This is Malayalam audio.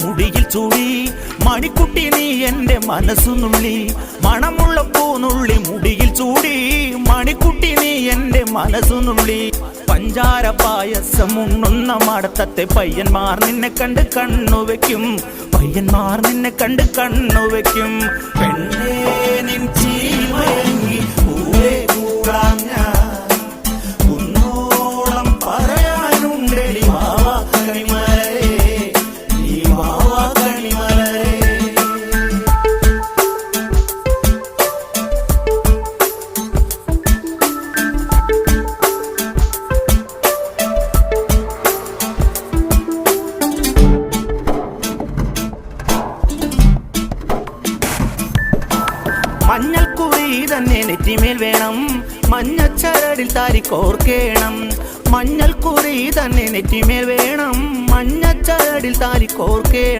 മുടിയിൽ ചൂടി മണിക്കുട്ടി നീ എൻ്റെ മനസ്സുനുള്ളി, മണമുള്ള പൂനുള്ളി മുടിയിൽ ചൂടി മണിക്കുട്ടി നീ എൻ്റെ മനസ്സുനുള്ളി. പഞ്ചാര പായസം ഉണ്ണുന്ന മടത്തത്തെ പയ്യന്മാർ നിന്നെ കണ്ട് കണ്ണുവെക്കും, പയ്യന്മാർ നിന്നെ കണ്ട് കണ്ണുവെക്കും. പെണ്ണേ നിൻ ചീമയങ്ങി പൂവേ കൂടാം ഞാൻ, കുന്നോളം പറയാനുണ്ടെടി വാവാ കണിമലരേ, നീ വാവാ കണിമലരേ. മഞ്ഞൾക്കുറി തന്നെ നെറ്റിമേൽ വേണം, മഞ്ഞച്ചരടിൽ താരിക്കോർക്കേണം. മഞ്ഞൾക്കുറി തന്നെ നെറ്റിമേൽ വേണം, മഞ്ഞച്ചരടിൽ താരിക്കോർക്കേണം.